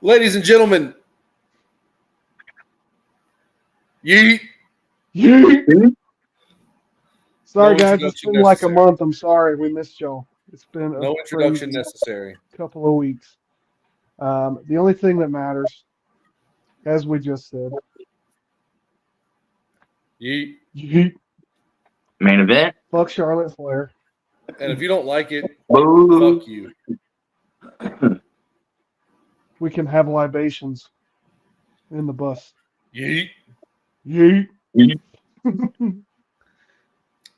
Ladies and gentlemen, yeet. Yeet. Sorry, No guys. It's introduction been like a necessary. month. I'm sorry we missed y'all. It's been a No introduction crazy necessary. couple of weeks. The only thing that matters, as we just said, Yeet. yeet, Main event. fuck Charlotte Flair. And if you don't like it, Boo. fuck you. We can have libations in the bus. Yeet. Yeet.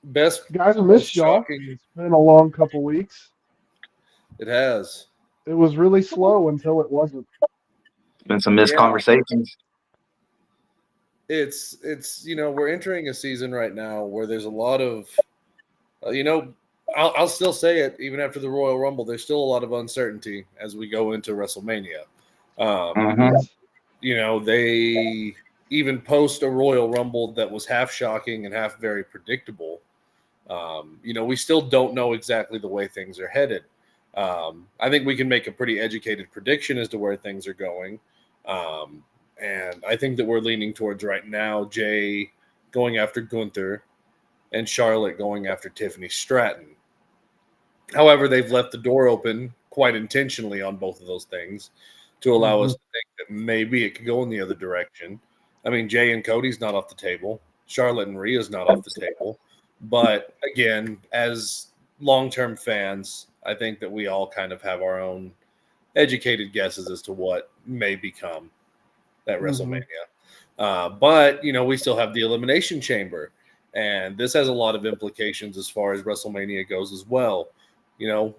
Best, Guys, I most missed y'all. shocking. It's been a long couple weeks. It has. It was really slow until it wasn't. Been some missed Yeah. conversations. It's we're entering a season right now where there's a lot of, I'll still say it even after the Royal Rumble. There's still a lot of uncertainty as we go into WrestleMania. Mhm. They even post a Royal Rumble that was half shocking and half very predictable. We still don't know exactly the way things are headed. I think we can make a pretty educated prediction as to where things are going. And I think that we're leaning towards right now Jay going after Gunther and Charlotte going after Tiffany Stratton. However, they've left the door open quite intentionally on both of those things to allow us to think that maybe it could go in the other direction. I mean, Jay and Cody's not off the table. Charlotte and Rhea's not off the table. But again, as long-term fans, I think that we all kind of have our own educated guesses as to what may become that WrestleMania. But we still have the Elimination Chamber. And this has a lot of implications as far as WrestleMania goes as well.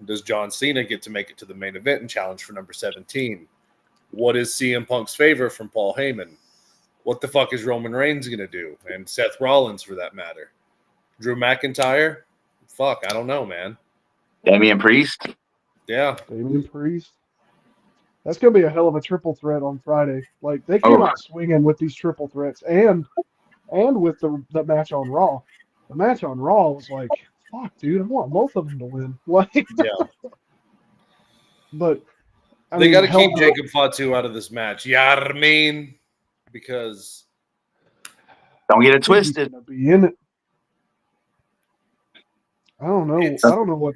Does John Cena get to make it to the main event and challenge for number 17? What is CM Punk's favor from Paul Heyman? What the fuck is Roman Reigns going to do? And Seth Rollins, for that matter. Drew McIntyre? Fuck, I don't know, man. Damian Priest. Yeah. Damian Priest. That's going to be a hell of a triple threat on Friday. Like, they came out swinging with these triple threats and with the match on Raw. The match on Raw was like, fuck, dude, I want both of them to win. Like, Yeah. But they got to keep Jacob Fatu out of this match. You know what I mean? Because don't get it twisted. He's gonna be in it. I don't know. I don't know what.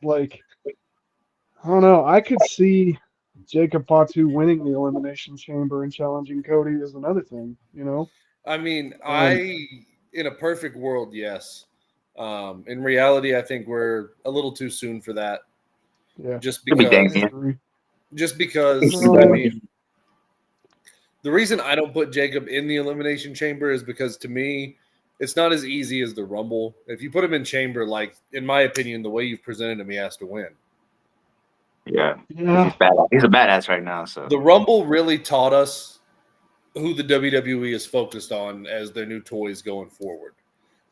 Like, I don't know. I could see Jacob Fatu winning the Elimination Chamber and challenging Cody is another thing. I mean, in a perfect world, yes. In reality, I think we're a little too soon for that. Yeah. Just because. I mean, the reason I don't put Jacob in the Elimination Chamber is because to me, it's not as easy as the Rumble. If you put him in Chamber, like in my opinion, the way you've presented him, he has to win. Yeah. He's a badass right now. So the Rumble really taught us who the WWE is focused on as their new toys going forward.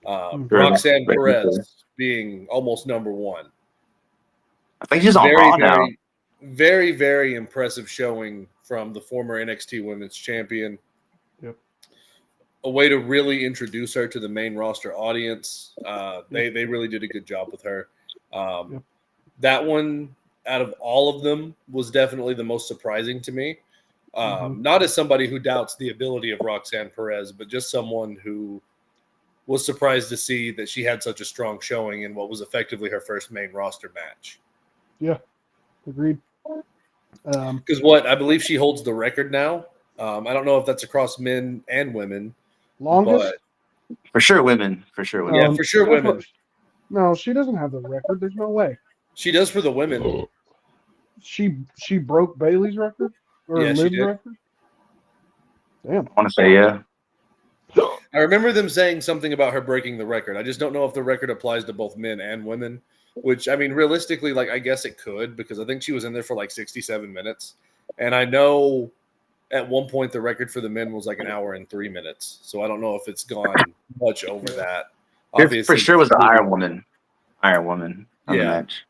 Roxanne Perez being almost number one. I think she's on Raw now. Very, very impressive showing from the former NXT Women's Champion. Yep. A way to really introduce her to the main roster audience. They really did a good job with her. That one, out of all of them, was definitely the most surprising to me. Not as somebody who doubts the ability of Roxanne Perez, but just someone who was surprised to see that she had such a strong showing in what was effectively her first main roster match. Yeah, agreed. Because I believe she holds the record now. I don't know if that's across men and women. Longest? But for sure women. Yeah, for sure women. No, she doesn't have the record. There's no way. She does for the women. She broke Bailey's record? Or Liv's record? Damn. I want to say, yeah. I remember them saying something about her breaking the record. I just don't know if the record applies to both men and women, which, I mean, realistically, like, I guess it could, because I think she was in there for like 67 minutes. And I know at one point the record for the men was like 1 hour and 3 minutes. So I don't know if it's gone much over that. Obviously, for sure was the Iron Woman on the match.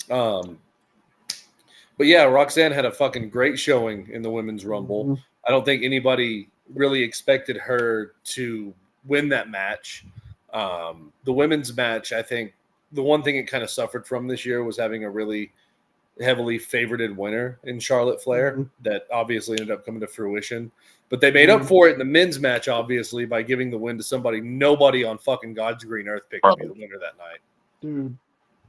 But yeah, Roxanne had a fucking great showing in the Women's Rumble. I don't think anybody really expected her to win that match. The women's match, I think the one thing it kind of suffered from this year was having a really heavily favorited winner in Charlotte Flair Mhm. that obviously ended up coming to fruition. But they made up for it in the men's match, obviously, by giving the win to somebody nobody on fucking God's green earth picked to be the winner that night. Dude.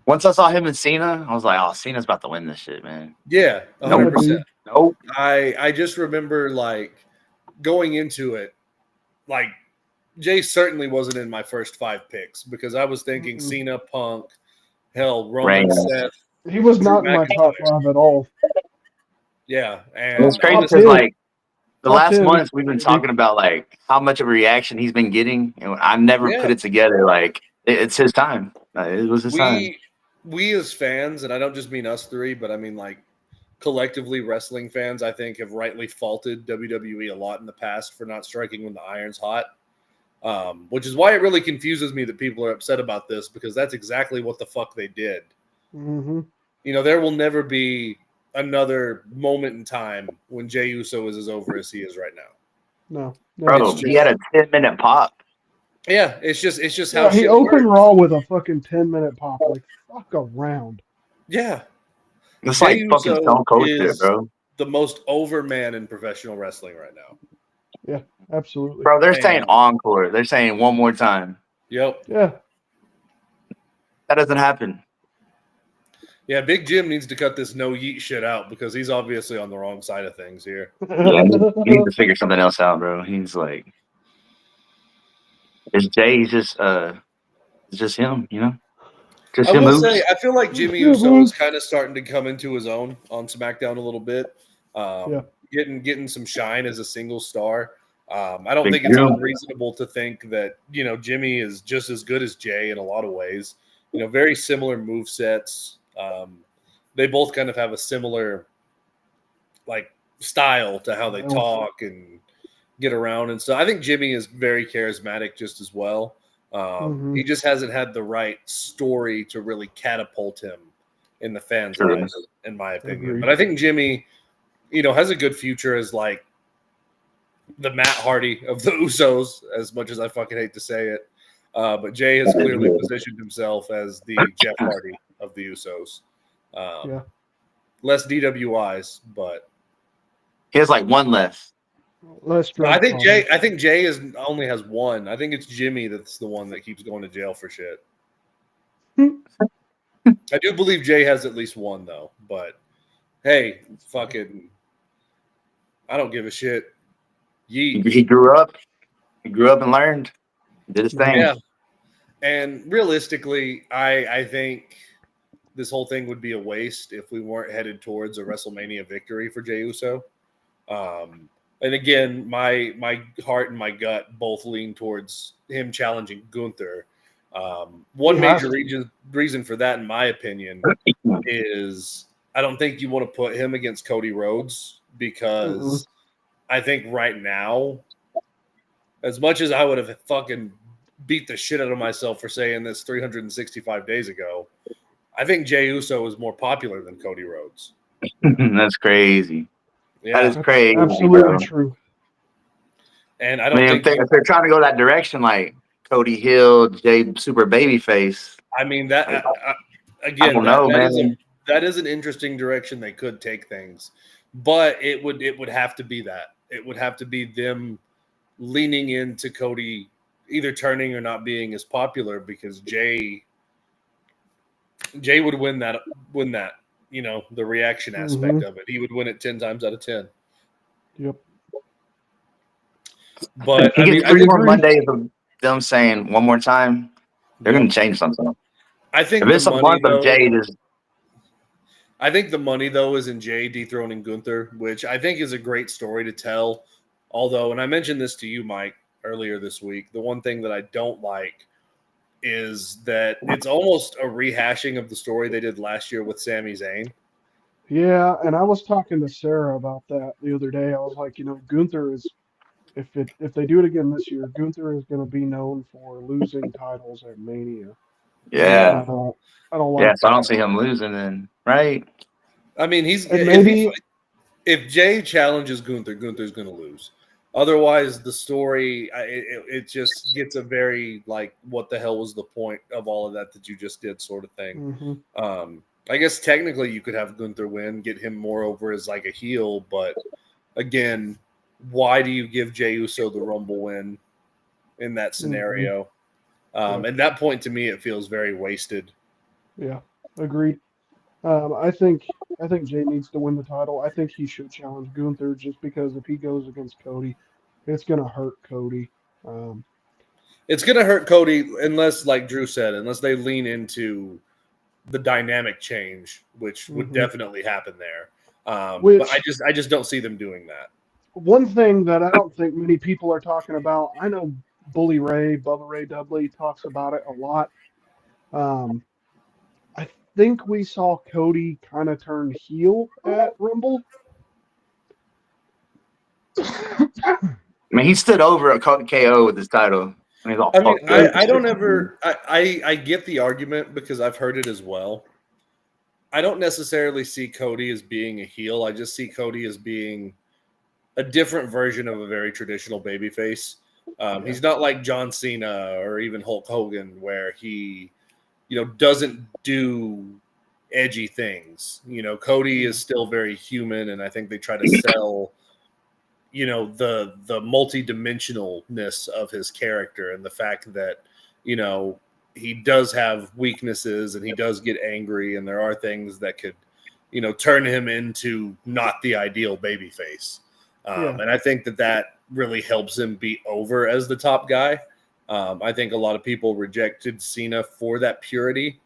Once I saw him and Cena, I was like, "Oh, Cena's about to win this shit, man." Yeah, Yeah, 100%. dude. Nope. I just remember like going into it, like Jay certainly wasn't in my first 5 picks because I was thinking Mm-mm. Cena, Punk, hell, Roman, Reigns. Seth. He was Drew not in my top McIntyre. 5 at all. Yeah, And and it's crazy Top because 10. like the Top last 10, months we've been maybe. talking about like how much of a reaction he's been getting, and I never Yeah. put it together. Like it's his time. It was his time. we as fans, and I don't just mean us three, but I mean like collectively wrestling fans, I think have rightly faulted WWE a lot in the past for not striking when the iron's hot. Which is why it really confuses me that people are upset about this because that's exactly what the fuck they did. Mm-hmm. You know, there will never be another moment in time when Jey Uso is as over as he is right now. No. Bro, it's he had a 10-minute pop. Yeah, it's just how Yeah, he shit opened works. Raw with a fucking 10-minute pop. Like, fuck around. Yeah, It's Jey like fucking Uso Stone Cold shit, is bro. the most over man in professional wrestling right now. Yeah, absolutely. Bro, they're saying And- encore. They're saying one more time. Yep. Yeah. That doesn't happen. Yeah, Big Jim needs to cut this no yeet shit out because he's obviously on the wrong side of things here. Yeah, he needs to figure something else out, bro. He's like, it's Jay. He's just, it's just him, you know. Just I him will moves. say, I feel like Jimmy Yeah, Uso man. is kind of starting to come into his own on SmackDown a little bit. Yeah. Getting some shine as a single star. I don't Big think it's Jim. unreasonable to think that, you know, Jimmy is just as good as Jay in a lot of ways. You know, very similar move sets. They both kind of have a similar like style to how they talk and get around and stuff. I think Jimmy is very charismatic just as well. He just hasn't had the right story to really catapult him in the fans' True. eyes, in my opinion. Agreed. But I think Jimmy, you know, has a good future as like the Matt Hardy of the Usos, as much as I fucking hate to say it. But Jay has clearly positioned himself as the Jeff Hardy of the Usos. Yeah. Less DWIs, but He has like one less. Let's I drop think Jay only has one. I think it's Jimmy that's the one that keeps going to jail for shit. I do believe Jay has at least one though, but hey, fucking, I don't give a shit. Yeet. He grew up. He grew up and learned. Did his thing. Yeah. And realistically, I think this whole thing would be a waste if we weren't headed towards a WrestleMania victory for Jey Uso. And again, my heart and my gut both lean towards him challenging Gunther. One He has major reason for that, in my opinion, is I don't think you want to put him against Cody Rhodes because I think right now, as much as I would have fucking beat the shit out of myself for saying this 365 days ago, I think Jey Uso is more popular than Cody Rhodes. That's crazy. Yeah. That is crazy. Absolutely bro. true. And I I don't mean, think if they're trying to go that direction, like Cody Hill, Jay Super Babyface. I mean that again. I don't know, man. That is an interesting direction they could take things, but it would have to be that. It would have to be them leaning into Cody either turning or not being as popular because Jay would win that. You know, the reaction aspect of it. He would win it 10 times out of 10. Yep. But He I mean, gets I 3 think, more Mondays of them saying one more time. They're going to change something. I think If it's the a money month though, of Jay, just I think the money though is in Jay dethroning Gunther, which I think is a great story to tell. Although, and I mentioned this to you, Mike, earlier this week, the one thing that I don't like is that it's almost a rehashing of the story they did last year with Sami Zayn. Yeah, and I was talking to Sarah about that the other day. I was like, you know, Gunther is if they do it again this year, Gunther is going to be known for losing titles at Mania. yeah. I don't like Yeah, so I don't that. see him losing then. Right? I mean, And maybe if Jay challenges Gunther, Gunther's going to lose. Otherwise, the story it just gets a very like, what the hell was the point of all of that you just did sort of thing. I guess technically you could have Gunther win, get him more over as like a heel, but again, why do you give Jey Uso the Rumble win in that scenario? At that point, to me, it feels very wasted. Yeah, agreed. I think Jay needs to win the title. I think he should challenge Gunther just because if he goes against Cody, it's gonna hurt Cody. It's going to hurt Cody unless, like Drew said, unless they lean into the dynamic change, which would definitely happen there. But I just don't see them doing that. One thing that I don't think many people are talking about, I know Bully Ray, Bubba Ray Dudley talks about it a lot. I think we saw Cody kind of turn heel at Rumble. I mean, he stood over at KO with his title. I don't ever. I get the argument because I've heard it as well. I don't necessarily see Cody as being a heel. I just see Cody as being a different version of a very traditional babyface. He's not like John Cena or even Hulk Hogan, where he, doesn't do edgy things. Cody is still very human, and I think they try to sell, the multi-dimensionalness of his character and the fact that, he does have weaknesses and he does get angry, and there are things that could, turn him into not the ideal babyface. And I think that really helps him be over as the top guy. I think a lot of people rejected Cena for that purity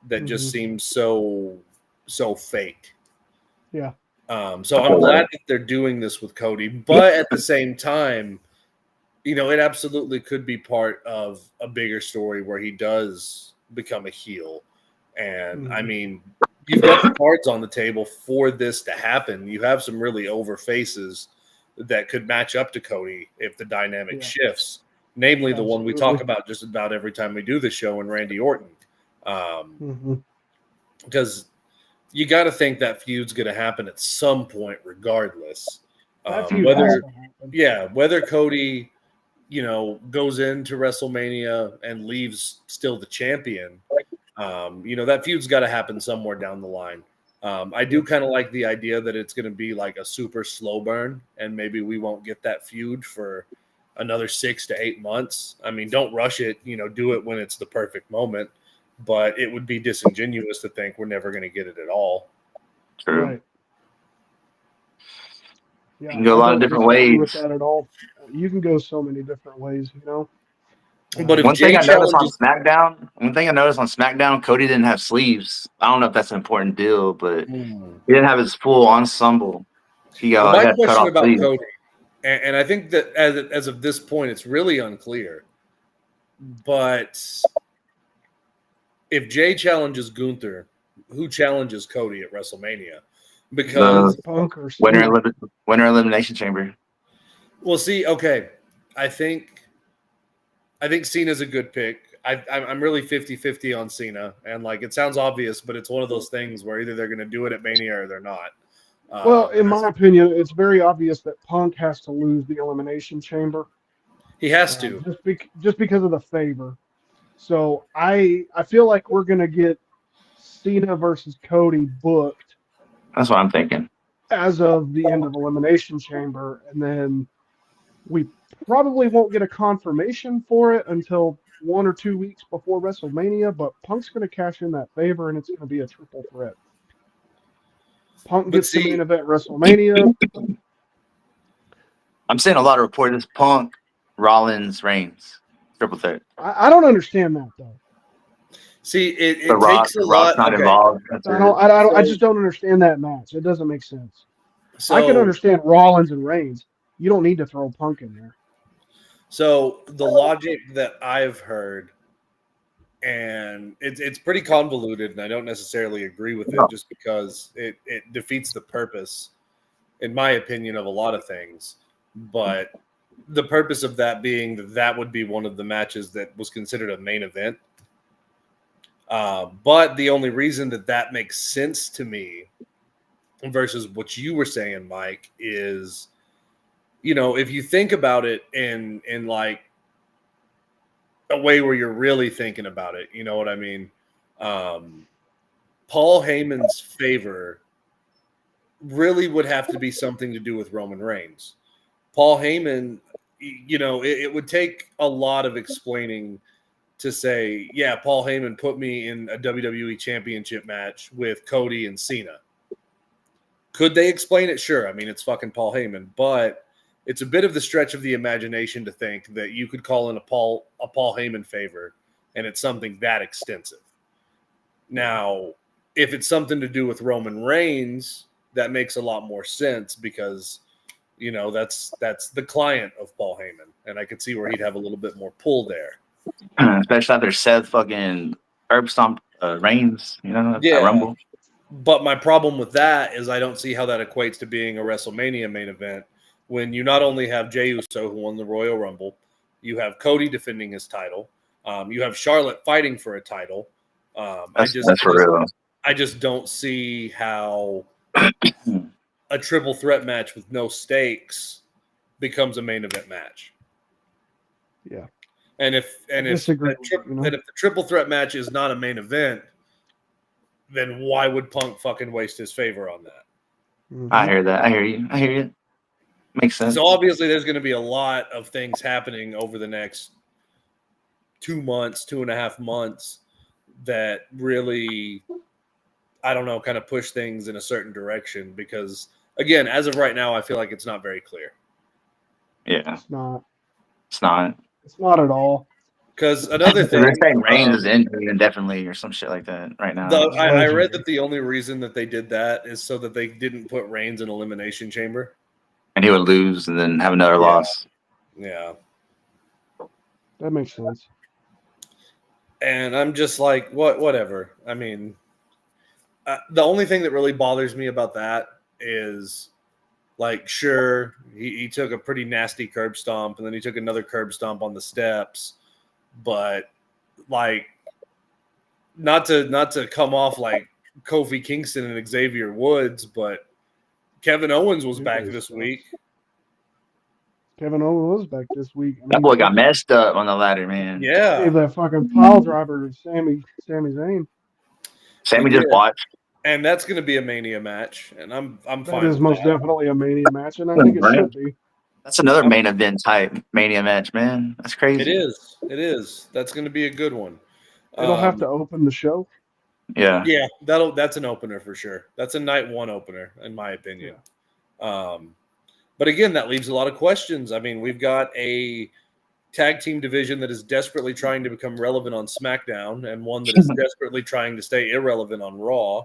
that just seems so fake. Yeah. So I'm glad that they're doing this with Cody, but at the same time, it absolutely could be part of a bigger story where he does become a heel. And I mean, you've got the cards on the table for this to happen. You have some really over faces that could match up to Cody if the dynamic shifts, namely the one we talk about just about every time we do the show, and Randy Orton. Because you got to think that feud's going to happen at some point, regardless. Whether Cody, goes into WrestleMania and leaves still the champion, that feud's got to happen somewhere down the line. I do kind of like the idea that it's going to be like a super slow burn, and maybe we won't get that feud for another 6 to 8 months. I mean, don't rush it, do it when it's the perfect moment, but it would be disingenuous to think we're never going to get it at all. True. Right. Yeah, you can go a lot of different ways with that at all. You can go so many different ways, But if one thing I noticed on SmackDown, Cody didn't have sleeves. I don't know if that's an important deal, but he didn't have his full ensemble. My question about sleeves. Cody, and I think that as of this point, it's really unclear. But if Jay challenges Gunther, who challenges Cody at WrestleMania? Because winner elimination chamber. Well, see, okay, I think Cena's a good pick. I'm really 50-50 on Cena, and it sounds obvious, but it's one of those things where either they're going to do it at Mania or they're not. Well, in my opinion, it's very obvious that Punk has to lose the Elimination Chamber. He has to, just because of the favor. So I feel like we're going to get Cena versus Cody booked. That's what I'm thinking. As of the end of Elimination Chamber, and then we probably won't get a confirmation for it until 1 or 2 weeks before WrestleMania, but Punk's going to cash in that favor, and it's going to be a triple threat. Punk gets the main event WrestleMania. I'm seeing a lot of reports. Punk, Rollins, Reigns, triple threat. I don't understand that, though. See, it takes a lot. Not involved. I just don't understand that match. It doesn't make sense. So, I can understand Rollins and Reigns. You don't need to throw Punk in there. So the logic that I've heard, and it's pretty convoluted, and I don't necessarily agree with it just because it defeats the purpose, in my opinion, of a lot of things. But the purpose of that being that would be one of the matches that was considered a main event. But the only reason that makes sense to me versus what you were saying, Mike, is, if you think about it in like a way where you're really thinking about it, you know what I mean? Paul Heyman's favor really would have to be something to do with Roman Reigns. Paul Heyman, it would take a lot of explaining to say, yeah, Paul Heyman put me in a WWE championship match with Cody and Cena. Could they explain it? Sure. I mean, it's fucking Paul Heyman, but it's a bit of the stretch of the imagination to think that you could call in a Paul Heyman favor and it's something that extensive. Now, if it's something to do with Roman Reigns, that makes a lot more sense because, that's the client of Paul Heyman, and I could see where he'd have a little bit more pull there. Especially after Seth fucking herb stomp Reigns, at Rumble. But my problem with that is I don't see how that equates to being a WrestleMania main event when you not only have Jey Uso, who won the Royal Rumble, you have Cody defending his title, you have Charlotte fighting for a title. That's for real. I just don't see how a triple threat match with no stakes becomes a main event match. Yeah. And if the triple threat match is not a main event, then why would Punk fucking waste his favor on that? Mm-hmm. I hear that. I hear you. Makes sense. So obviously there's going to be a lot of things happening over the next 2 months, 2.5 months that really, I don't know, kind of push things in a certain direction because, again, as of right now, I feel like it's not very clear. Yeah. It's not. It's not at all. Because another thing, they're saying Reigns is injured indefinitely or some shit like that right now. I read that the only reason that they did that is so that they didn't put Reigns in Elimination Chamber, and he would lose and then have another loss. Yeah, that makes sense. And I'm just like, whatever. I mean, the only thing that really bothers me about that is, like, sure, he took a pretty nasty curb stomp, and then he took another curb stomp on the steps. But, like, not to come off like Kofi Kingston and Xavier Woods, but Kevin Owens was back this week. Kevin Owens was back this week. That boy got messed up on the ladder, man. Yeah. Gave that fucking pile driver to Sami Zayn. Sammy just watched. And that's going to be a Mania match, and I'm fine. That is most definitely a Mania match, and I think it should be. That's another main event type Mania match, man. That's crazy. It is. That's going to be a good one. It'll have to open the show. Yeah. Yeah, that's an opener for sure. That's a night one opener, in my opinion. Yeah. But again, that leaves a lot of questions. I mean, we've got a tag team division that is desperately trying to become relevant on SmackDown, and one that is desperately trying to stay irrelevant on Raw.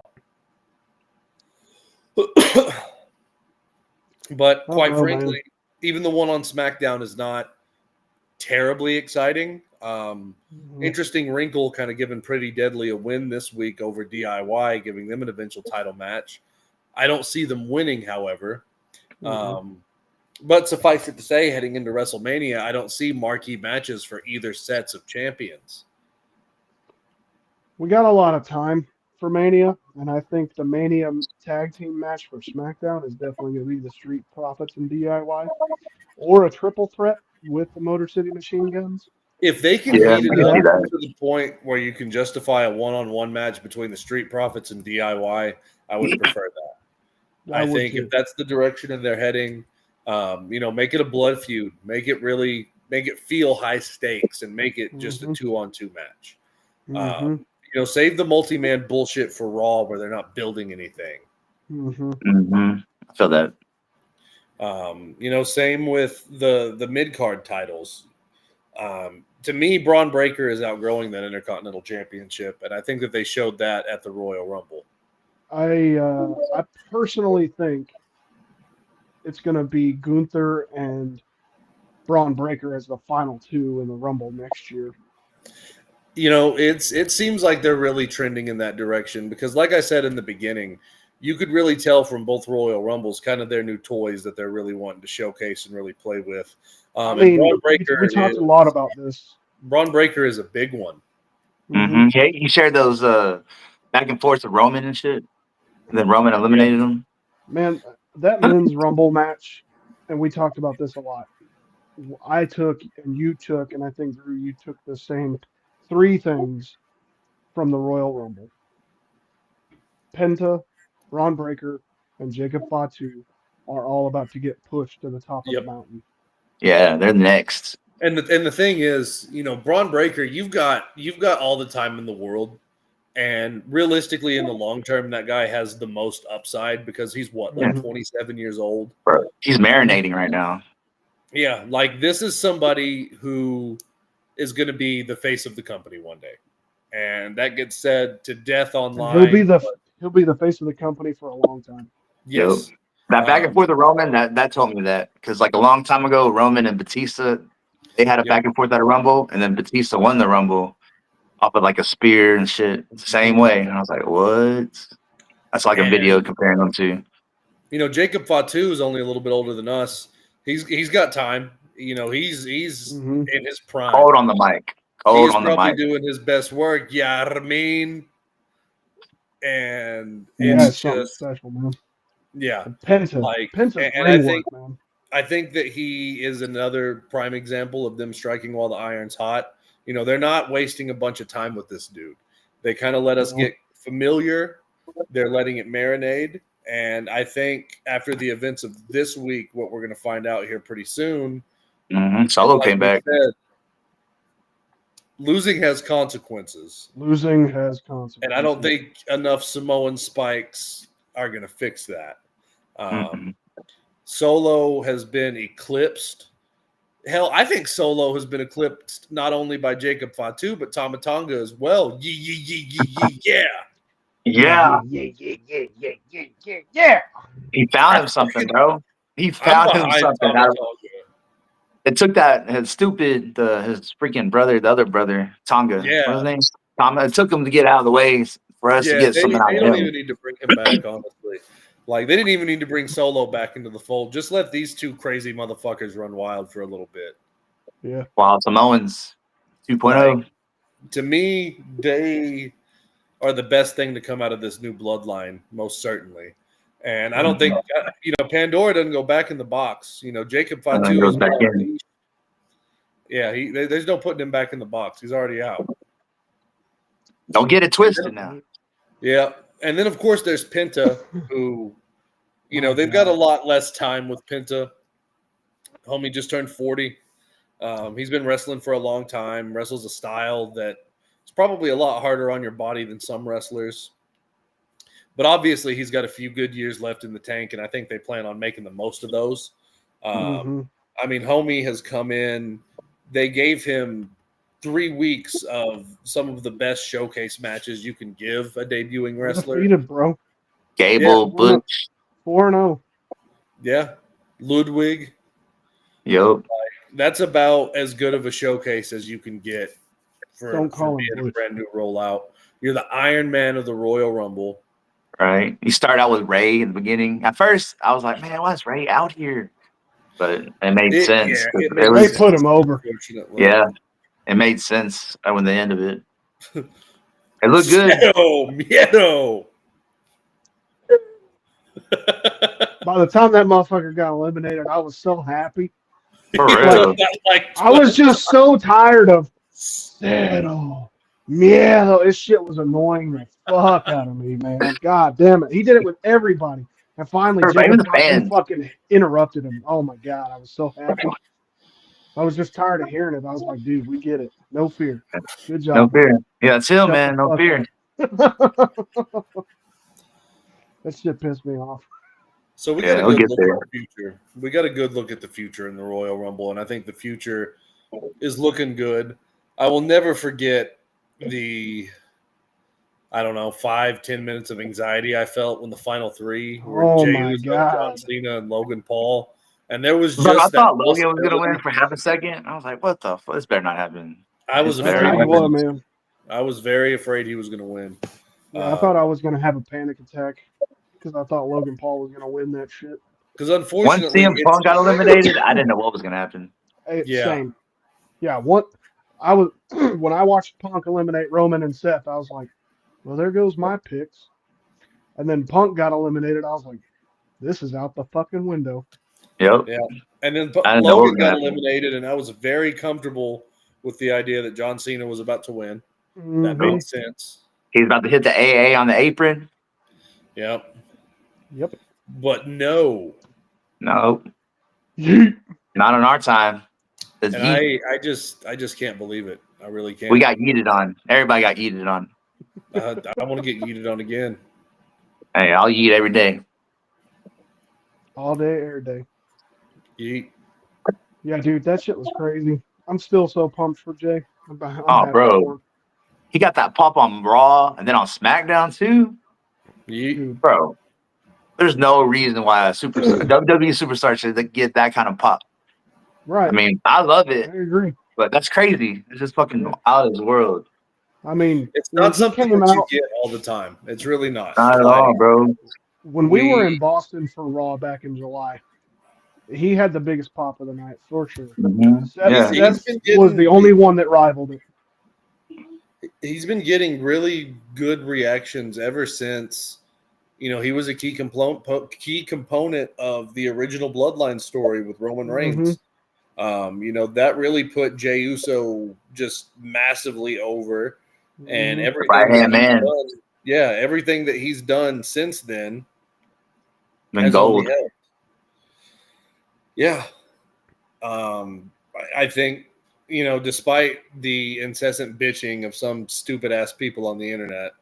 But quite frankly, even the one on SmackDown is not terribly exciting. Interesting wrinkle, kind of giving Pretty Deadly a win this week over DIY, giving them an eventual title match. I don't see them winning, however. But suffice it to say, heading into WrestleMania, I don't see marquee matches for either sets of champions. We got a lot of time for Mania, and I think the Mania tag team match for SmackDown is definitely going to be the Street Profits and DIY, or a triple threat with the Motor City Machine Guns. If they can heat it up to the point where you can justify a one-on-one match between the Street Profits and DIY, I would prefer that. I think if that's the direction that they're heading, make it a blood feud, make it feel high stakes, and make it just a 2-on-2 match. Save the multi-man bullshit for Raw where they're not building anything. I feel that. Same with the mid-card titles. To me, Braun Breaker is outgrowing that Intercontinental Championship, and I think that they showed that at the Royal Rumble. I personally think it's going to be Gunther and Braun Breaker as the final two in the Rumble next year. It seems like they're really trending in that direction because, like I said in the beginning, you could really tell from both Royal Rumbles kind of their new toys that they're really wanting to showcase and really play with. We talked a lot about this. Braun Breaker is a big one. Yeah, he shared those back and forth with Roman and shit. And then Roman eliminated him. Man, that men's Rumble match, and we talked about this a lot. I took, and you took, and I think, Drew, you took the same 3 things from the Royal Rumble. Penta, Braun Breaker, and Jacob Fatu are all about to get pushed to the top of Yep. the mountain. Yeah, they're next. And the thing is, Braun Breaker, you've got all the time in the world, and realistically, in the long term, that guy has the most upside because he's what, like 27 years old. Bro, he's marinating right now. Yeah, like this is somebody who is going to be the face of the company one day, and that gets said to death online. He'll be the face of the company for a long time. Yes. Yep. That back and forth with Roman, that told me that because like a long time ago, Roman and Batista, they had a back and forth at a Rumble, and then Batista won the Rumble off of like a spear and shit, same way. And I was like, what? That's like a video comparing them to. Jacob Fatu is only a little bit older than us. He's got time. He's in his prime. Cold on the mic. He's probably doing his best work. Yeah, I mean, and it's just special, man. Yeah, Penta's and I think that he is another prime example of them striking while the iron's hot. They're not wasting a bunch of time with this dude. They kind of let us get familiar. They're letting it marinate. And I think after the events of this week, what we're going to find out here pretty soon. Solo came back. Losing has consequences. And I don't think enough Samoan spikes are going to fix that. Solo has been eclipsed. Hell, I think Solo has been eclipsed not only by Jacob Fatu, but Tama Tonga as well. Yeah. Yeah. He found him something, bro. He found him something. It took that his freaking brother, the other brother, Tonga. Yeah. What's his name? Tama. It took him to get out of the way for us to get something out of him. They don't even need to bring him back, honestly. Like, they didn't even need to bring Solo back into the fold. Just let these two crazy motherfuckers run wild for a little bit. Yeah. Wild Samoans 2.0. Like, to me, they are the best thing to come out of this new bloodline, most certainly. And I don't think, Pandora doesn't go back in the box. Jacob Fatu is back in. Yeah, there's no putting him back in the box. He's already out. Don't get it twisted now. Yeah. And then, of course, there's Penta, who, they've got a lot less time with Penta. Homie just turned 40. He's been wrestling for a long time, wrestles a style that is probably a lot harder on your body than some wrestlers. But obviously, he's got a few good years left in the tank, and I think they plan on making the most of those. I mean, Homie has come in. They gave him 3 weeks of some of the best showcase matches you can give a debuting wrestler. Undefeated, bro. Gable, Butch. 4-0. Yeah. Ludwig. Yep. That's about as good of a showcase as you can get for being a brand new rollout. You're the Iron Man of the Royal Rumble. Right. You start out with Ray in the beginning. At first, I was like, man, why is Ray out here? But it made sense. They put him over. Yeah. It made sense when the end of it. It looked good. Miedo. By the time that motherfucker got eliminated, I was so happy. For real. I was just so tired of Settle. Yeah, this shit was annoying the fuck out of me, man. God damn it. He did it with everybody. And finally, Jacob fucking interrupted him. Oh my God, I was so happy. I was just tired of hearing it. I was like, dude, we get it. No fear. Good job. No fear. Yeah, it's him, man. No fear. That shit pissed me off. So we got a good look at the future. We got a good look at the future in the Royal Rumble, and I think the future is looking good. I will never forget the, 5-10 minutes of anxiety I felt when the final three were Jey Uso, John Cena, and Logan Paul. And there was just I thought Logan was going to win for half a second. I was like, what the fuck? This better not happen. I was very afraid he was going to win. Yeah, I thought I was going to have a panic attack because I thought Logan Paul was going to win that shit. Because unfortunately, once CM Punk got eliminated, I didn't know what was going to happen. Same. Yeah, when I watched Punk eliminate Roman and Seth, I was like, well, there goes my picks. And then Punk got eliminated. I was like, this is out the fucking window. Yep. Yeah. And then Logan got eliminated, and I was very comfortable with the idea that John Cena was about to win. That made sense. He's about to hit the AA on the apron. Yep. Yep. But no. No, Yeet. not in our time. It's And yeet. I just can't believe it. I really can't. We got yeeted on. Everybody got yeeted on. I want to get yeeted on again. Hey, I'll yeet every day. All day, every day. Yeet. Yeah, dude, that shit was crazy. I'm still so pumped for Jay. I'm Oh, happy bro. for him. He got that pop on Raw and then on SmackDown too. Yeet. Dude, Bro, there's no reason why a WWE superstar should get that kind of pop. right. I mean, I love I it, agree. but that's crazy. It's just fucking Yeah. out of this world. I mean, It's when not he something came that you out, get all the time. It's really not. Not at all, bro. when we were We- in Boston for Raw back in July, he had the biggest pop of the night for sure. Yeah. Seth He's been was the getting- only one that rivaled it. He's been getting really good reactions ever since. He was a key component of the original Bloodline story with Roman Reigns. That really put Jey Uso just massively over, and Mhm. everything Right-hand that he's man. done, everything that he's done since then Been has gold. only helped. Yeah, I think despite the incessant bitching of some stupid ass people on the internet,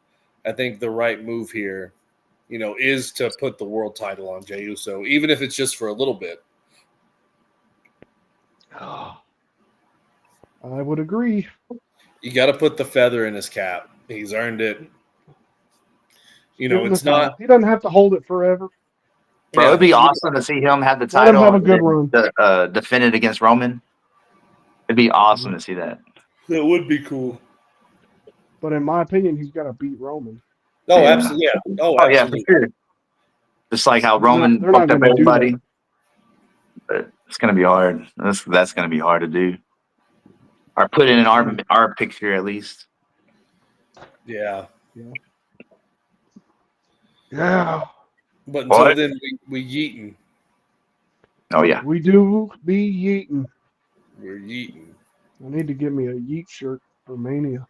I think the right move here, is to put the world title on Jey Uso, even if it's just for a little bit. I would agree. You got to put the feather in his cap. He's earned it. Give him It's the title. not. He doesn't have to hold it forever. Bro, Yeah, it'd be awesome to see him have the Let him title have a good and defend it against Roman. It'd be awesome to see that. that would be cool. But in my opinion, he's got to beat Roman. Oh, Yeah. absolutely. Yeah. Oh, Oh yeah, for absolutely. sure. Just like how They're not- Roman they're not fucked up gonna do everybody. But it's gonna be hard. That's gonna be hard to do. Or put it in our picture at least. Yeah. Yeah, But until What? then, we yeeting. Oh yeah. we do be yeeting. We're yeeting. I need to get me a yeet shirt for Mania.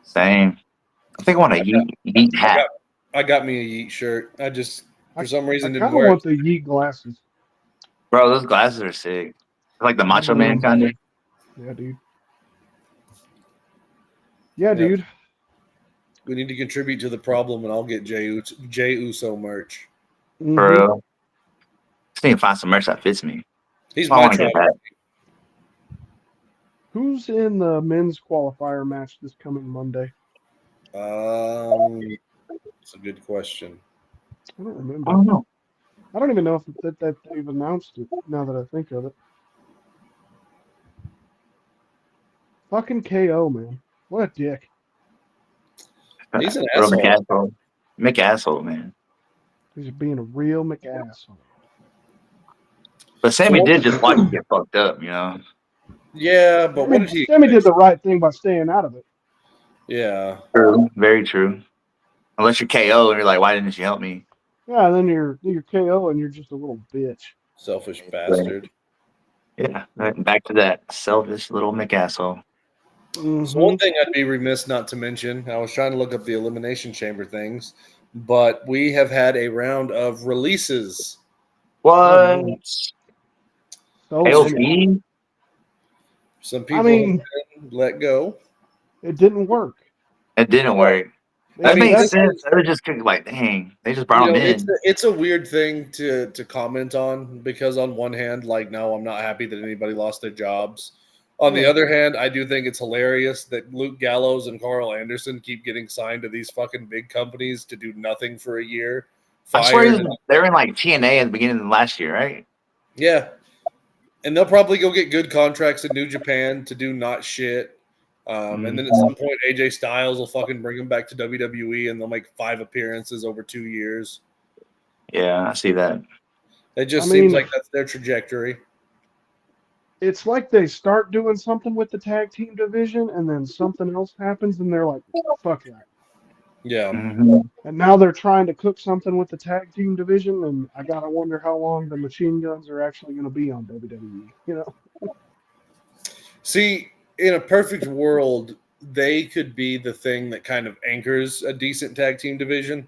Same. I think I want a yeet hat. I got me a yeet shirt. I just for some I reason kind didn't of wear want it. the yeet glasses. Bro, those glasses are sick. Like the Macho Man kind of. Yeah, dude. Yeah, Yep. dude. We need to contribute to the problem, and I'll get Jey Uso merch. Mhm. Bro. Just need to find some merch that fits me. He's I my want to get try. that. Who's in the men's qualifier match this coming Monday? It's a good question. I don't remember. I don't know. I don't even know if that they've announced it. Now that I think of it. Fucking KO, man. What a dick. He's an Real asshole. McAsshole. McAsshole, man. He's being a real McAsshole. But Sammy So- did just like to get fucked up, you know. Yeah, but what did he? Sammy did the right thing by staying out of it. Yeah, True. Very true. Unless you're KO and you're like, why didn't you help me? Yeah, and then you're KO and you're just a little bitch. selfish bastard. Yeah. Back to that selfish little McAsshole. Mhm. So one thing I'd be remiss not to mention, I was trying to look up the Elimination Chamber things, but we have had a round of releases. What? So many. AOP? Some people I mean, have been let go. it didn't work. It didn't work. They- That makes that's- sense. They were just like, dang, they just brought him in. It's a weird thing to comment on because on one hand, like, no, I'm not happy that anybody lost their jobs. On the Yeah. other hand, I do think it's hilarious that Luke Gallows and Carl Anderson keep getting signed to these fucking big companies to do nothing for a year. I swear Fired. they were in like TNA at the beginning of last year, right? Yeah. And they'll probably go get good contracts in New Japan to do not shit. And then at some point, AJ Styles will fucking bring them back to WWE and they'll make 5 appearances over 2 years. Yeah, I see that. It just I seems mean- like that's their trajectory. It's like they start doing something with the tag team division and then something else happens and they're like, fuck that. Yeah. Mhm. And now they're trying to cook something with the tag team division, and I gotta wonder how long the machine guns are actually going to be on WWE. You know, See, in a perfect world, they could be the thing that kind of anchors a decent tag team division.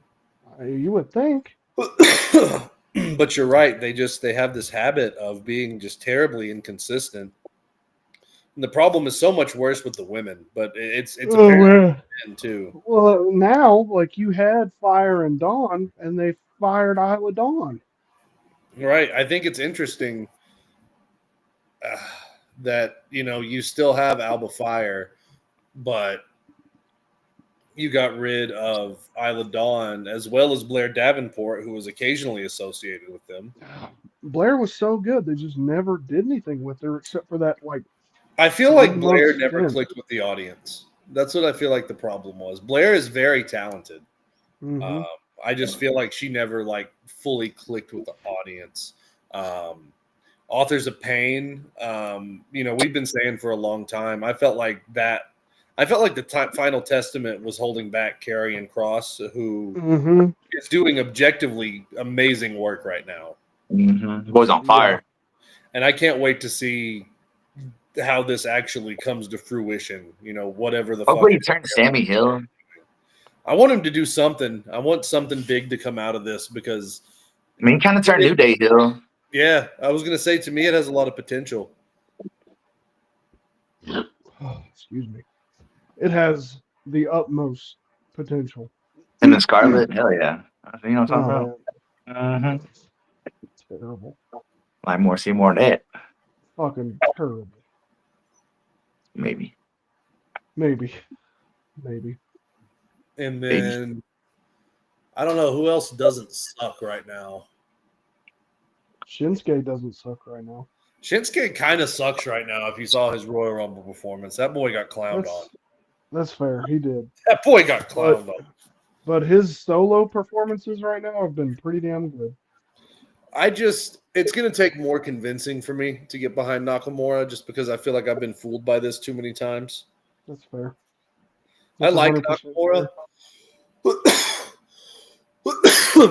You would think. But you're right. They have this habit of being just terribly inconsistent. And the problem is so much worse with the women, but it's Oh, apparent man. men too. Well, now, like, you had Fire and Dawn, and they fired Isla Dawn. Right. I think it's interesting that you still have Alba Fire, but you got rid of Isla Dawn as well as Blair Davenport, who was occasionally associated with them. Blair was so good, they just never did anything with her except for that, like, I feel like 3 Blair months never stint. clicked with the audience. That's what I feel like the problem was. Blair is very talented. mhm. I just feel like she never fully clicked with the audience. Authors of Pain, we've been saying for a long time. I felt like the Final Testament was holding back Karrion Kross, who Mhm. is doing objectively amazing work right now. Boy's on fire. And I can't wait to see how this actually comes to fruition. Whatever the Hopefully, he fuck. turns Sammy Hill. I want him to do something. I want something big to come out of this because, I mean, he kind of turned New Day Hill. yeah, I was going to say, to me, it has a lot of potential. Oh, excuse me. It has the utmost potential. Him and Scarlett, hell yeah. You know what I'm talking Oh, about? man. Terrible. Like more, see more of that, Fucking terrible. maybe. Maybe. And then I don't know who else doesn't suck right now. Shinsuke doesn't suck right now. Shinsuke kind of sucks right now. If you saw his Royal Rumble performance, that boy got clowned on. That's fair. He did. That boy got clowned on. But his solo performances right now have been pretty damn good. It's going to take more convincing for me to get behind Nakamura, just because I feel like I've been fooled by this too many times. That's fair. I That's like 100% Nakamura, fair.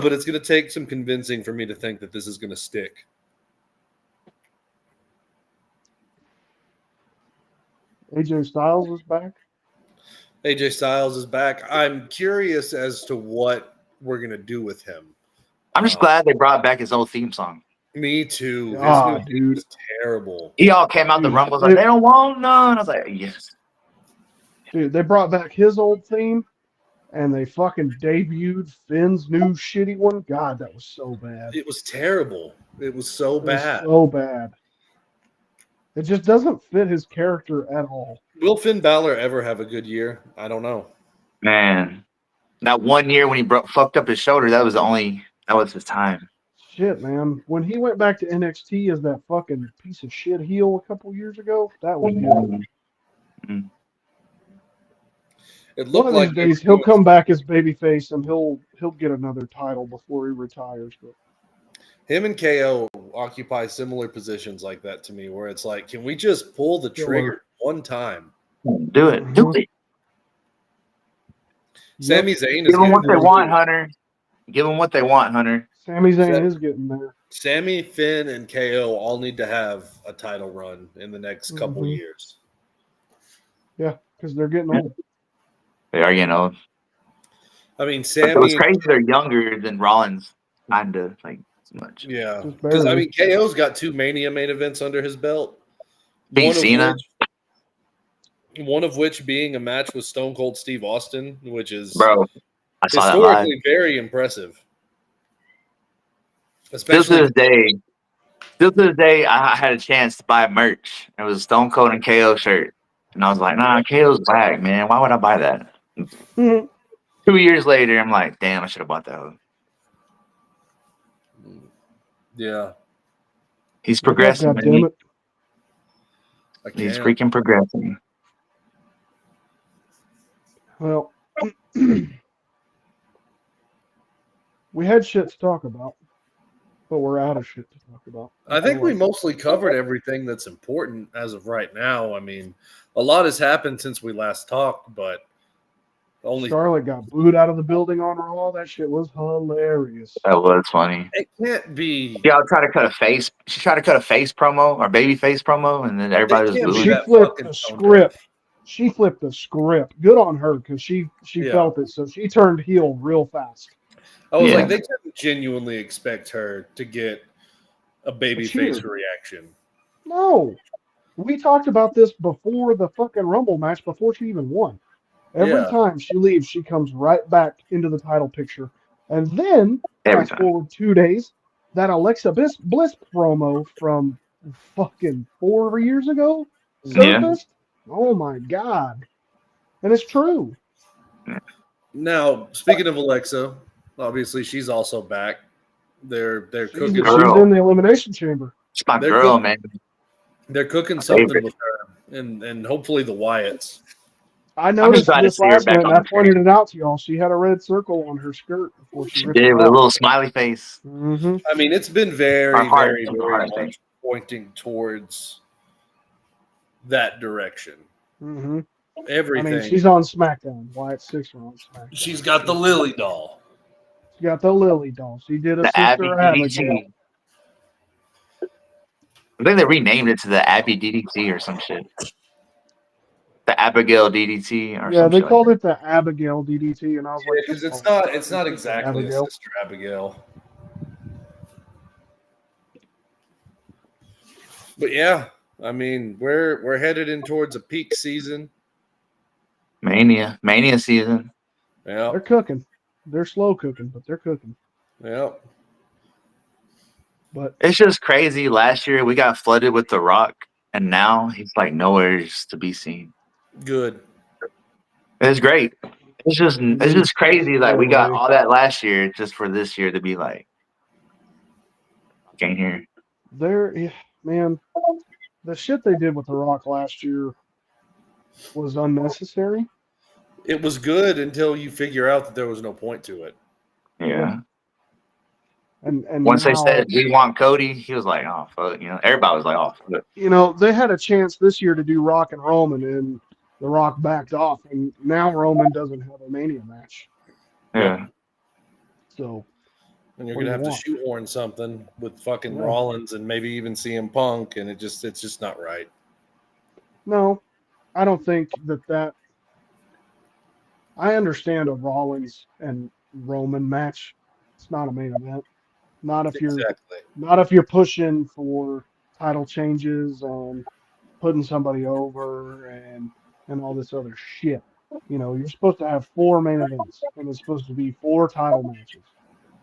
but it's going to take some convincing for me to think that this is going to stick. AJ Styles is back. AJ Styles is back. I'm curious as to what we're going to do with him. I'm just glad they brought back his old theme song. Me too. His Ah, new dude is terrible. He all came out the Dude, Rumble like, they don't want none. I was like, yes. Dude, they brought back his old theme and they fucking debuted Finn's new shitty one. God, that was so bad. It was terrible. It was so It was bad. so bad. It just doesn't fit his character at all. Will Finn Balor ever have a good year? I don't know. Man, that 1 year when he fucked up his shoulder, that was his time. Shit, man. When he went back to NXT as that fucking piece of shit heel a couple years ago, that was good. It One looked of like these days he'll come back as babyface and he'll get another title before he retires. But him and KO occupy similar positions like that to me, where it's like, can we just pull the trigger one time? Do it. Do it. Sami Zayn is Give them what getting they want, Hunter. Give them what they want, Hunter. Sami Zayn is getting there. Sami, Finn, and KO all need to have a title run in the next couple years. Yeah, because they're getting old. They are, I mean, It's Sami. crazy they're younger than Rollins, kind of like as much. Yeah, Just because I barely. mean, KO's got 2 Mania main events under his belt. Beat Cena. One of which being a match with Stone Cold Steve Austin, which is Bro, I saw that live. historically very impressive. Still Especially to this day, I had a chance to buy merch. It was a Stone Cold and KO shirt. And I was like, nah, KO's black, man. Why would I buy that? 2 years later, I'm like, damn, I should have bought that. yeah, He's progressing. God damn it. He's freaking progressing. Well, we had shit to talk about, but we're out of shit to talk about. I think we mostly covered everything that's important as of right now. I mean, a lot has happened since we last talked, but only Charlotte got booed out of the building on Raw. That shit was hilarious. That was funny. it can't be. Yeah, I'll try to cut a face. She tried to cut a face promo or baby face promo, and then everybody was They can't booing. be She that flipped fucking the tone script. She flipped the script. Good on her because she Yeah. felt it. So she turned heel real fast. I was Yeah. like, they couldn't genuinely expect her to get a babyface cheer. reaction. No. We talked about this before the fucking Rumble match, before she even won. Every Yeah. time she leaves, she comes right back into the title picture. And then, Every fast time. forward 2 days, that Alexa Bliss promo from fucking 4 years ago Yeah. surfaced. Oh my God. And it's true. Now, speaking of Alexa, obviously she's also back. They're She's, cooking. she's Girl. in the Elimination Chamber. It's my They're girl, good. man. They're cooking My something favorite. with her, and hopefully the Wyatts. I I'm just noticed glad to this see her last back night, and on I the screen. pointed it out to y'all. She had a red circle on her skirt before she She ripped did it with a off. little smiley face. Mm-hmm. I mean, it's been very, Or heart. very, It's a very heart, I much think. pointing towards that direction. Mm-hmm. Everything. I mean, she's on SmackDown. Wyatt Six are on SmackDown. She's got the Lily doll. She got the Lily doll. She did a The Abby Sister Abigail. DDT. I think they renamed it to the Abby DDT or some shit. The Abigail DDT or Yeah, some they shit. called it the Abigail DDT, and I was Yeah, like, because "Oh, it's not Sister exactly Abigail." a Sister Abigail. But yeah, I mean, we're headed in towards a peak season. Mania season. Yeah, They're cooking. They're slow cooking, but they're cooking. yeah. But It's just crazy. Last year we got flooded with The Rock, and now he's like nowhere to be seen. Good. It's great. It's just crazy. Like we got away. all that last year just for this year to be like, can't hear. yeah, man, the shit they did with The Rock last year was unnecessary. It was good until you figure out that there was no point to it. Yeah. And Once they now, said we want Cody, he was like, oh fuck, everybody was like, oh fuck. they had a chance this year to do Rock and Roman, and The Rock backed off, and now Roman doesn't have a Mania match. Yeah. So And you're What do gonna you have to want? shoehorn something with fucking Yeah. Rollins and maybe even CM Punk, and it's just not right. no, I don't think that. I understand a Rollins and Roman match. It's not a main event. Not if you're pushing for title changes and putting somebody over and all this other shit. You're supposed to have 4 main events, and it's supposed to be 4 title matches.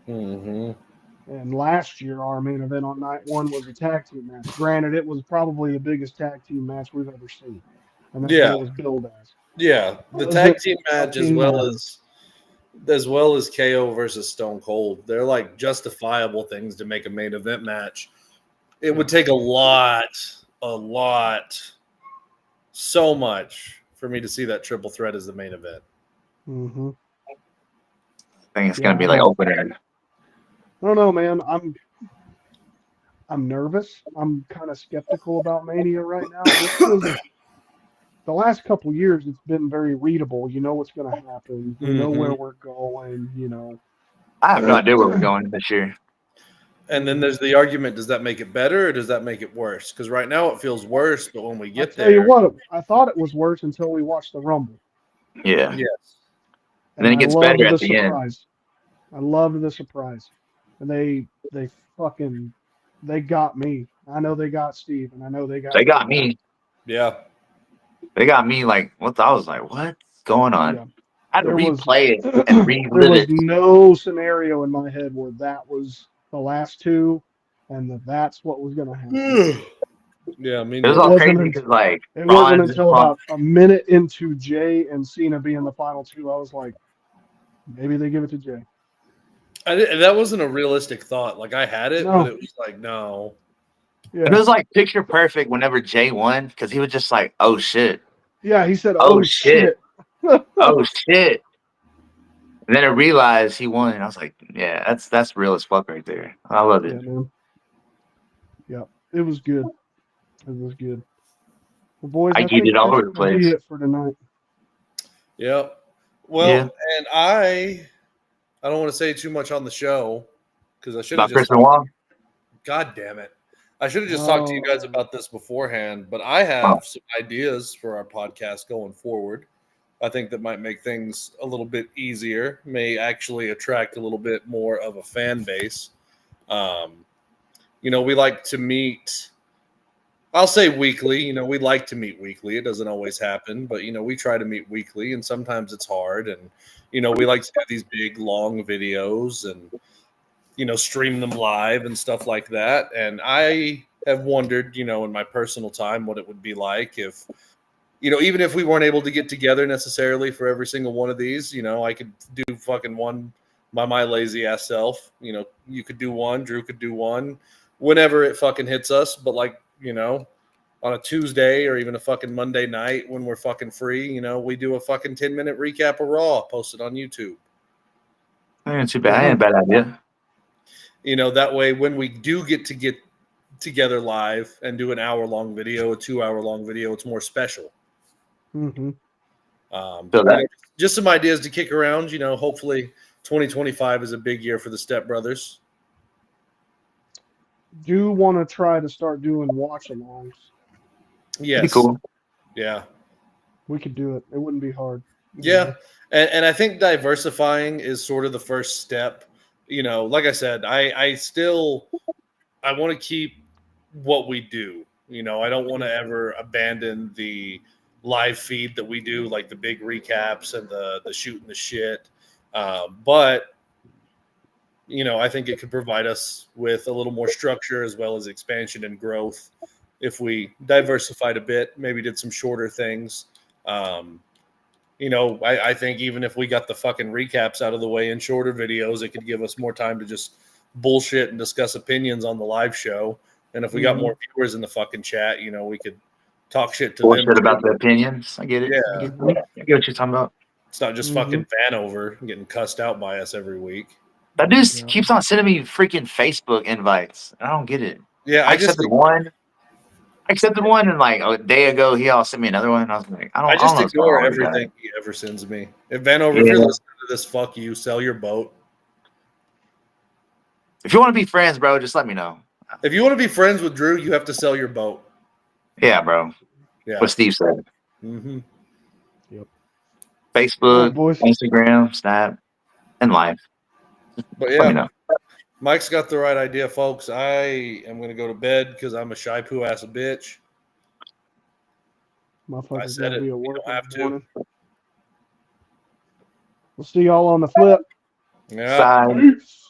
Mm-hmm. And last year, our main event on night 1 was a tag team match. Granted, it was probably the biggest tag team match we've ever seen, and that's what it was billed as. Yeah, the Was tag it team match fucking matter? as well as KO versus Stone Cold. They're like justifiable things to make a main event match. It would take a lot, so much for me to see that triple threat as the main event. Mm-hmm. I think it's gonna be like opener. I don't know, man. I'm nervous. I'm kind of skeptical about Mania right now, just because the last couple years it's been very readable. You know what's going to happen. You know where we're going. I have no idea where we're going this year. And then there's the argument: does that make it better or does that make it worse? Because right now it feels worse, but when we get I'll tell you there, what, I thought it was worse until we watched the Rumble. Yeah. yes, And then it gets better at the end. surprise. I loved the surprise, and they got me. I know they got Steve, and I know they got me. yeah. They got me like what? I was like, what's going on? Yeah. I had to There was- replay it and There relive was it. no scenario in my head where that was the last 2, and that's what was going to happen. Yeah, I mean, It was It all wasn't crazy until- because like It wasn't Rollins until and Punk- about a minute into Jay and Cena being the final 2, I was like, maybe they give it to Jay. that wasn't a realistic thought. Like I had it, No. but it was like no. Yeah, It was like picture perfect whenever Jay won because he was just like, oh shit, yeah. He said, Oh, "Oh, shit." shit." oh shit. And then I realized he won, and I was like, yeah, that's real as fuck right there. I love Yeah, it. man. Yeah, it was good. It was good. Well, boys, I I think yeeted all that's over the gonna be place. it for tonight. Yep. Well, Yeah. and I don't want to say too much on the show because I should About have just. Chris Benoit. God damn it! I should have just talked to you guys about this beforehand. But I have some ideas for our podcast going forward. I think that might make things a little bit easier, may actually attract a little bit more of a fan base. We like to meet, I'll say weekly. We like to meet weekly. It doesn't always happen, but, we try to meet weekly, and sometimes it's hard. And, we like to do these big, long videos and, stream them live and stuff like that. And I have wondered, in my personal time, what it would be like if, even if we weren't able to get together necessarily for every single one of these, I could do fucking one by my lazy ass self. You could do one, Drew could do one, whenever it fucking hits us. But on a Tuesday or even a fucking Monday night when we're fucking free, we do a fucking 10-minute recap of Raw, posted on YouTube. Ain't too bad. Ain't a bad idea. That way when we do get together live and do an hour-long video, a 2-hour-long video, it's more special. Mm-hmm. Just some ideas to kick around. Hopefully 2025 is a big year for the Step Brothers. Do want to try to start doing watch-alongs. Yes. Pretty cool. Yeah. We could do it. It wouldn't be hard. Yeah. And I think diversifying is sort of the first step. Like I said, I want to keep what we do. I don't want to ever abandon the live feed that we do, like the big recaps and the shooting the shit. But I think it could provide us with a little more structure as well as expansion and growth if we diversified a bit, maybe did some shorter things. I think even if we got the fucking recaps out of the way in shorter videos, it could give us more time to just bullshit and discuss opinions on the live show. And if we got more viewers in the fucking chat, we could talk shit to them. Bullshit about the opinions. I get it. Yeah. I get what you're talking about. It's not just fucking Vanover getting cussed out by us every week. That dude keeps on sending me freaking Facebook invites. I don't get it. Yeah, I accepted one. I accepted one, and like a day ago, he all sent me another one. And I was like, I just don't ignore everything he ever sends me. If Vanover, if you're listening to this, fuck you. Sell your boat. If you want to be friends, bro, just let me know. If you want to be friends with Drew, you have to sell your boat. Yeah, bro. Yeah. What Steve said. Mm-hmm. Yep. Facebook, Instagram, Snap, and Live. But yeah, Mike's got the right idea, folks. I am going to go to bed because I'm a shy poo ass bitch. I said it. You don't have to. We'll see y'all on the flip. Yeah. Peace.